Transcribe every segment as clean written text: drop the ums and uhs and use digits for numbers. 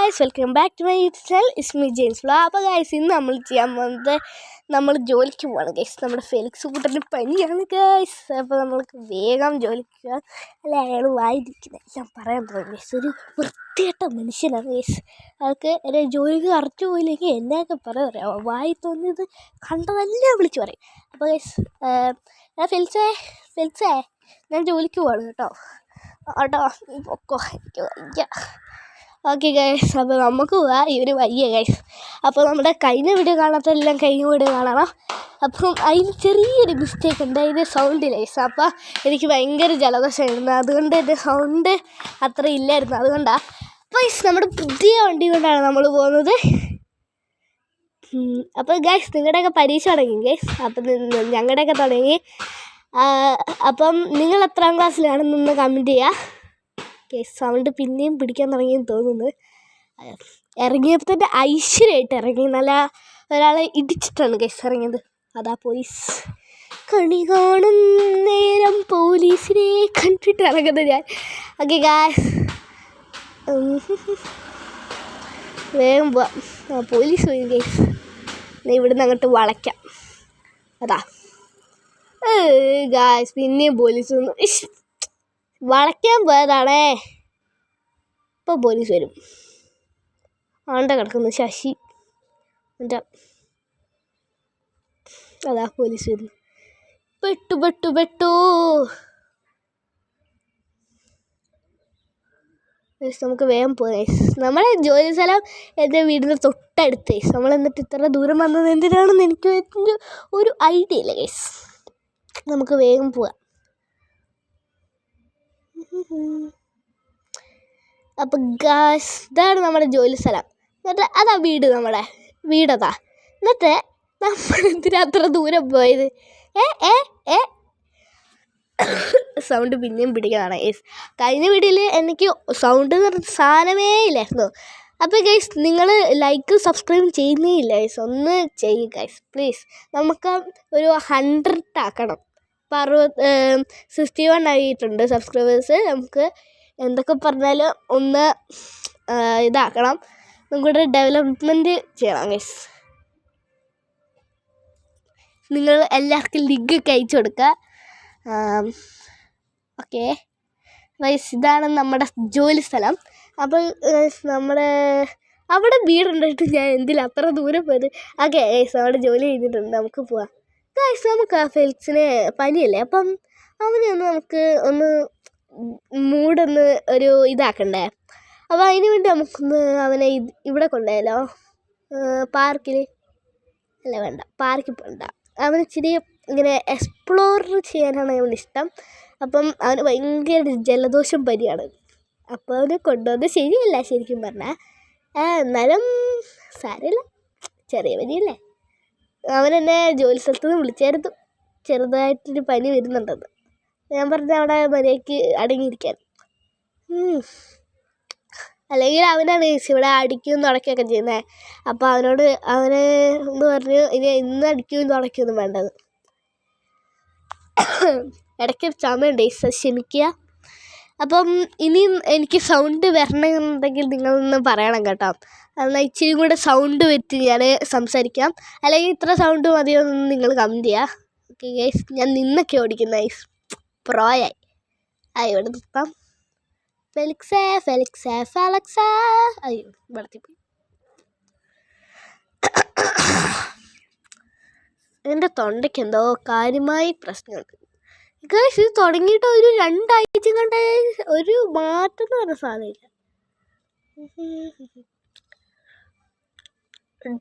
Guys, welcome back to my YouTube channel. It's me James vlog. അപ്പോൾ guys, ഇന്ന് നമ്മൾ ചെയ്യാൻ പോകുന്നത് നമ്മൾ ജോലിക്ക് പോവാണ് ഗൈസ്. നമ്മുടെ ഫെലിക്സ് കൂട്ടന് പനിയാണ് ഗൈസ്. അപ്പോൾ നമ്മൾക്ക് വേഗം ജോലിക്ക് പോകാം. അല്ല, അയാൾ വായിരിക്കുന്നത് എല്ലാം പറയാൻ തുടങ്ങി ഗൈസ്. ഒരു വൃത്തികെട്ട മനുഷ്യനാണ് ഗൈസ്. അയാൾക്ക് എൻ്റെ ജോലിക്ക് കറക്റ്റ് പോയില്ലെങ്കിൽ എന്നെയൊക്കെ പറയാം. വായി തോന്നിയത് കണ്ടതെല്ലാം വിളിച്ച് പറയും. അപ്പോൾ ഗൈസ്, ഞാൻ ഫെലിക്സേ ഞാൻ ജോലിക്ക് പോവാണ് കേട്ടോ. നീ പൊക്കോ, എനിക്ക് വയ്യ. ഓക്കെ ഗൈസ്, അപ്പോൾ നമുക്ക് പോവാം. ഇവന് വയ്യ ഗൈസ്. അപ്പോൾ നമ്മുടെ കഴിഞ്ഞ വീഡിയോ കാണാത്തെല്ലാം കഴിഞ്ഞ വീഡിയോ കാണണം. അപ്പം അതിന് ചെറിയൊരു മിസ്റ്റേക്ക് ഉണ്ട്, അതിൻ്റെ സൗണ്ടിൽ ഗൈസ്. അപ്പോൾ എനിക്ക് ഭയങ്കര ജലദോഷമായിരുന്നു, അതുകൊണ്ട് എൻ്റെ സൗണ്ട് അത്ര ഇല്ലായിരുന്നു. അതുകൊണ്ടാണ്. അപ്പോൾ ഗൈസ്, നമ്മുടെ പുതിയ വണ്ടി കൊണ്ടാണ് നമ്മൾ പോകുന്നത്. അപ്പോൾ ഗൈസ്, നിങ്ങളുടെയൊക്കെ പരീക്ഷ തുടങ്ങി ഗൈസ്. അപ്പം ഞങ്ങളുടെയൊക്കെ തുടങ്ങി. അപ്പം നിങ്ങൾ എത്രാം ക്ലാസ്സിലാണെന്നൊന്ന് കമൻറ്റ് ചെയ്യുക. സൗണ്ട് പിന്നെയും പിടിക്കാൻ തുടങ്ങിയെന്ന് തോന്നുന്നു. ഇറങ്ങിയപ്പോൾ തന്നെ ഐശ്വര്യമായിട്ട് ഇറങ്ങി. നല്ല ഒരാളെ ഇടിച്ചിട്ടാണ് ഗൈസ് ഇറങ്ങിയത്. അതാ പോലീസ്. കണി കാണും നേരം പോലീസിനെ കണ്ടിട്ട് ഇറങ്ങുന്നത് ഞാൻ. ഓക്കെ ഗൈസ്, വേഗം പോവാം. പോലീസ് പോയി ഗൈസ്. ഇവിടുന്ന് അങ്ങോട്ട് വളയ്ക്കാം. അതാ ഗൈസ്, പിന്നെയും പോലീസ് വന്നു. വളയ്ക്കാൻ പോയതാണേ. ഇപ്പോൾ പോലീസ് വരും. ആണ്ട കിടക്കുന്നു ശശി. എൻ്റെ അതാ പോലീസ് വരുന്നു. പെട്ടു നമുക്ക് വേഗം പോകാം. നമ്മളെ ജോലി സ്ഥലം എൻ്റെ വീടിന് തൊട്ടടുത്ത്. നമ്മൾ എന്നിട്ട് ഇത്ര ദൂരം വന്നത് എന്തിനാണെന്ന് എനിക്ക് ഒരു ഐഡിയ ഇല്ല ഗൈസ്. നമുക്ക് വേഗം പോകാം. അപ്പം ഗൈസ്, ഇതാണ് നമ്മുടെ ജോലി സ്ഥലം. എന്നിട്ട് അതാ വീട്, നമ്മുടെ വീടതാ. എന്നിട്ട് നമ്മൾ എന്തിനാ അത്ര ദൂരം പോയത്? സൗണ്ട് പിന്നെയും പിടിക്കുന്നതാണ് ഗൈസ്. കഴിഞ്ഞ വീഡിയോയിൽ എനിക്ക് സൗണ്ട് എന്ന് പറഞ്ഞ സാധനമേ ഇല്ലായിരുന്നു. അപ്പോൾ ഗൈസ്, നിങ്ങൾ ലൈക്ക് സബ്സ്ക്രൈബ് ചെയ്യുന്നേ ഇല്ല ഗൈസ്. ഒന്ന് ചെയ്യുക ഗൈസ് പ്ലീസ്. നമുക്ക് ഒരു 100 ആക്കണം. ഇപ്പോൾ 61 ആയിട്ടുണ്ട് സബ്സ്ക്രൈബേഴ്സ്. നമുക്ക് എന്തൊക്കെ പറഞ്ഞാലും ഒന്ന് ഇതാക്കണം. നമുക്കിവിടെ ഡെവലപ്മെൻറ്റ് ചെയ്യണം ഗൈസ്. നിങ്ങൾ എല്ലാവർക്കും ലിങ്കൊക്കെ അയച്ചു കൊടുക്കുക. ഓക്കെ ഗൈസ്, ഇതാണ് നമ്മുടെ ജോലി സ്ഥലം. അപ്പോൾ നമ്മുടെ അവിടെ വീടുണ്ടായിട്ട് ഞാൻ എന്തിനാ അത്ര ദൂരം പോയത്? ഓക്കെ ഗൈസ്, അവിടെ ജോലി ചെയ്തിട്ടുണ്ട്. നമുക്ക് പോവാം ഗൈസ്. നമുക്ക് ആ ഫെലിക്സിന് പനിയല്ലേ, അപ്പം നമുക്ക് ഒന്ന് മൂടൊന്ന് ഒരു ഇതാക്കണ്ടേ. അപ്പോൾ അതിന് വേണ്ടി നമുക്കൊന്ന് അവനെ ഇവിടെ കൊണ്ടുപോയാലോ, പാർക്കിൽ. അല്ല വേണ്ട, പാർക്കിൽ പോകണ്ട. അവന് ഇച്ചിരി ഇങ്ങനെ എക്സ്പ്ലോർ ചെയ്യാനാണ് അവനിഷ്ടം. അപ്പം അവന് ഭയങ്കര ജലദോഷം പനിയാണ്. അപ്പോൾ അവനെ കൊണ്ടുവന്ന് ശരിയല്ല ശരിക്കും പറഞ്ഞാൽ. എന്നാലും സാരമില്ല, ചെറിയ പനിയല്ലേ. അവനെന്നെ ജോലി സ്ഥലത്ത് നിന്ന് വിളിച്ചായിരുന്നു, ചെറുതായിട്ടൊരു പനി വരുന്നുണ്ടെന്ന്. ഞാൻ പറഞ്ഞ അവിടെ മര്യാദയ്ക്ക് അടങ്ങിയിരിക്കാൻ. അല്ലെങ്കിൽ അവനാണ് ഇവിടെ അടിക്കുകയും തുടക്കുകയൊക്കെ ചെയ്യുന്നത്. അപ്പോൾ അവനെ എന്ന് പറഞ്ഞു ഇന്ന് അടിക്കുകയും തുടക്കുകയൊന്നും വേണ്ടത്. ഇടയ്ക്ക് ചുമയുണ്ട്, ക്ഷമിക്കുക. അപ്പം ഇനിയും എനിക്ക് സൗണ്ട് വരണമെന്നുണ്ടെങ്കിൽ നിങ്ങളൊന്ന് പറയണം കേട്ടോ. എന്നാൽ ഇച്ചിരി കൂടെ സൗണ്ട് വെച്ച് ഞാൻ സംസാരിക്കാം. അല്ലെങ്കിൽ ഇത്ര സൗണ്ട് മതിയോന്ന് നിങ്ങൾ കമൻറ്റ് ചെയ്യുക. ഓക്കെ ഗൈസ്, ഞാൻ നിന്നൊക്കെ ഓടിക്കുന്ന ഗൈസ്, പ്രോയായി. ഇവിടെ നിൽക്കാം. ഫെലിക്സേ അയ്യോ വളർത്തിപ്പോയി. എൻ്റെ തൊണ്ടയ്ക്ക് എന്തോ കാര്യമായി പ്രശ്നമുണ്ട് ഗൈസ്. ഇത് തുടങ്ങിയിട്ട് ഒരു 2 ആഴ്ച കൊണ്ട് ഒരു മാറ്റം എന്ന് പറഞ്ഞ സാധനമില്ല.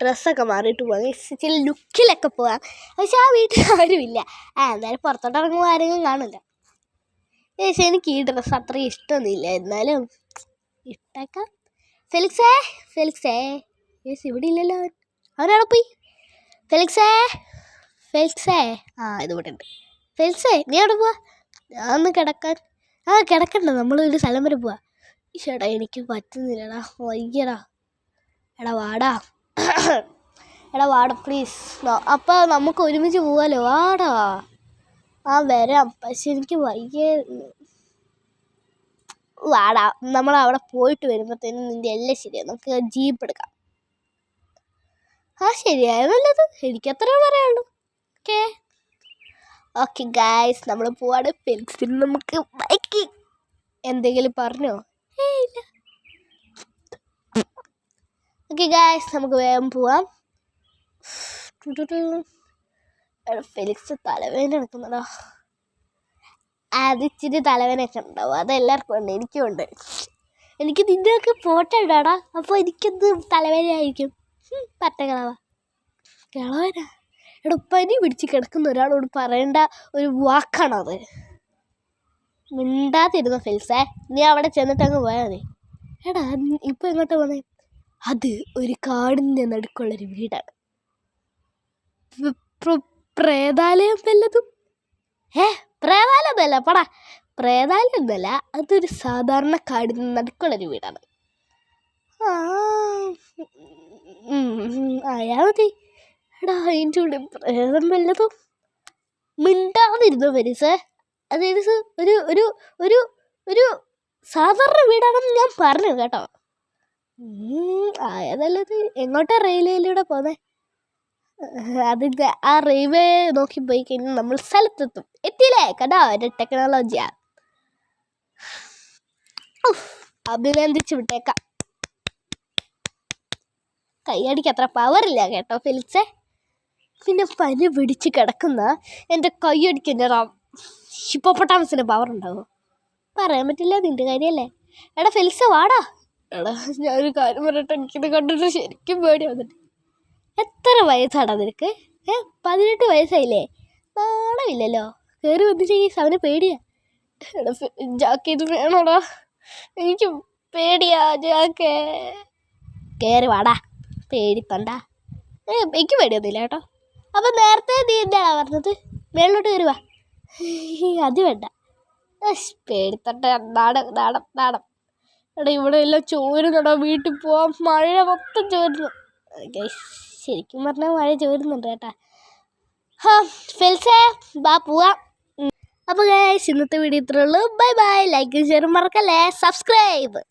ഡ്രസ്സൊക്കെ മാറിയിട്ട് പോകാം, ഇച്ചിരി ലുക്കിലൊക്കെ പോകാം. പക്ഷെ ആ വീട്ടിൽ ആരുമില്ല. എന്തായാലും പുറത്തോട്ട് ഇറങ്ങുമ്പോൾ ആരെങ്കിലും കാണില്ല. പക്ഷേ എനിക്ക് ഈ ഡ്രസ്സ് അത്രയും ഇഷ്ടമൊന്നുമില്ല, എന്നാലും ഇട്ടേക്കാം. ഫെലിക്സേ യേസ് ഇവിടെ ഇല്ലല്ലോ. അവനവിടെ പോയി. ഫെലിക്സേ ഇതിവിടെ ഉണ്ട്. ഫെലിക്സേ നീ അവിടെ പോവാ. ഞാൻ ഒന്ന് കിടക്കാൻ. കിടക്കണ്ട, നമ്മളൊരു സ്ഥലം വരെ പോവാ. ചേട്ടാ എനിക്ക് പറ്റുന്നില്ലടാ, വയ്യടാ. എടാ വാടാ പ്ലീസ്. അപ്പോൾ നമുക്ക് ഒരുമിച്ച് പോവാലോ, വാടാ. വരാം, പക്ഷെ എനിക്ക് വയ്യ. വാടാ, നമ്മൾ അവിടെ പോയിട്ട് വരുമ്പോഴത്തേനും നിൻ്റെ എല്ലാം ശരിയാണ്. നമുക്ക് ജീപ്പ് എടുക്കാം. ശരിയായ നല്ലത്. എനിക്കത്ര പറയാനുള്ളൂ. ഓക്കെ ഓക്കെ ഗായ്സ്, നമ്മൾ പോവാണ്. ഫെലിക്സിന് നമുക്ക് ബൈക്ക് എന്തെങ്കിലും പറഞ്ഞോ? ഇല്ല. ഓക്കെ ഗായ്സ്, നമുക്ക് വേഗം പോവാം. ഫെലിക്സ് തലവേദന എടുക്കുന്നതാ. അതിച്ചിരി തലവേദനയൊക്കെ ഉണ്ടാവും. അതെല്ലാവർക്കും ഉണ്ട്, എനിക്കും ഉണ്ട്. എനിക്ക് നിൻ്റെയൊക്കെ ഫോട്ടോ ഇടാടാ. അപ്പോൾ എനിക്കെന്ത് തലവേദന ആയിരിക്കും. പറ്റകളവാ കിളവന. എടാ, പനി പിടിച്ച് കിടക്കുന്ന ഒരാളോട് പറയേണ്ട ഒരു വാക്കാണത്. മിണ്ടാതിരുന്ന ഫെൽസേ, നീ അവിടെ ചെന്നിട്ട് അങ്ങ് പോയാൽ മതി. എടാ, ഇപ്പം എങ്ങോട്ടാ പോന്നേ? അത് ഒരു കാടിൻ്റെ നടുക്കുള്ളൊരു വീടാണ്. പ്രേതാലയം വല്ലതും? പ്രേതാലയൊന്നുമല്ല പടാ, പ്രേതാലയൊന്നുമല്ല. അതൊരു സാധാരണ കാടിന് നടുക്കുള്ളൊരു വീടാണ്. ആയാ മതി. എടാ, അതിൻ്റെ കൂടെ പ്രേതം വല്ലതും? മിണ്ടാതിരുന്നു ഫെലിക്സേ. അതായത് ഒരു ഒരു ഒരു ഒരു സാധാരണ വീടാണെന്ന് ഞാൻ പറഞ്ഞു കേട്ടോ. ആയതല്ലത്. എങ്ങോട്ടാ റെയിൽവേയിലൂടെ പോന്നെ? അതിൻ്റെ ആ റെയിൽവേ നോക്കി പോയി കഴിഞ്ഞാൽ നമ്മൾ സ്ഥലത്തെത്തും. എത്തിയില്ലേ? കേട്ടോ, ഒരു ടെക്നോളജിയാ. അഭിനന്ദിച്ച് വിട്ടേക്കാം. കൈയടിക്ക് അത്ര പവറില്ല കേട്ടോ ഫെലിക്സേ. പിന്നെ പനി പിടിച്ച് കിടക്കുന്ന എൻ്റെ കൈയടിക്ക് എൻ്റെ ഹിപ്പോപ്പൊട്ടാമസിന് പവർ ഉണ്ടാവും. പറയാൻ പറ്റില്ല, നിൻ്റെ കാര്യമല്ലേ. എടാ ഫെലിക്സ് വാടാ. എടാ, ഞാനൊരു കാര്യം പറയട്ടെ. എനിക്കിത് കണ്ടിട്ട് ശരിക്കും പേടി വന്നിട്ട്. എത്ര വയസ്സാടാ നിനക്ക്? 18 വയസ്സായില്ലേ? നാണമില്ലല്ലോ. കയറി വന്നിട്ട് അവന് പേടിയാ. എടാ ജാക്ക്, ഇത് വേണോടാ, എനിക്ക് പേടിയാ ജാക്കേ. കയറി വാടാ, പേടിപ്പണ്ട. എനിക്ക് പേടിയൊന്നുമില്ല കേട്ടോ. അപ്പം നേരത്തെ നീ എന്താ പറഞ്ഞത്? മേളിലോട്ട് കയറുവാ. അത് വേണ്ട. പേടിത്തട്ട നാടം നാടം നാടം. എടാ, ഇവിടെ എല്ലാം ചോരുന്നുണ്ടോ? വീട്ടിൽ പോവാം. മഴ മൊത്തം ചോരുന്നു. ശരിക്കും പറഞ്ഞാൽ മഴ ചോരുന്നുണ്ട് കേട്ടാ. ഫെൽസേ ബാ പോവാം. അപ്പോൾ ഗൈസ്, ഇന്നത്തെ വീഡിയോ ഇത്രേ ഉള്ളൂ. Bye bye. ലൈക്ക് ഷെയർ മറക്കല്ലേ. സബ്സ്ക്രൈബ്.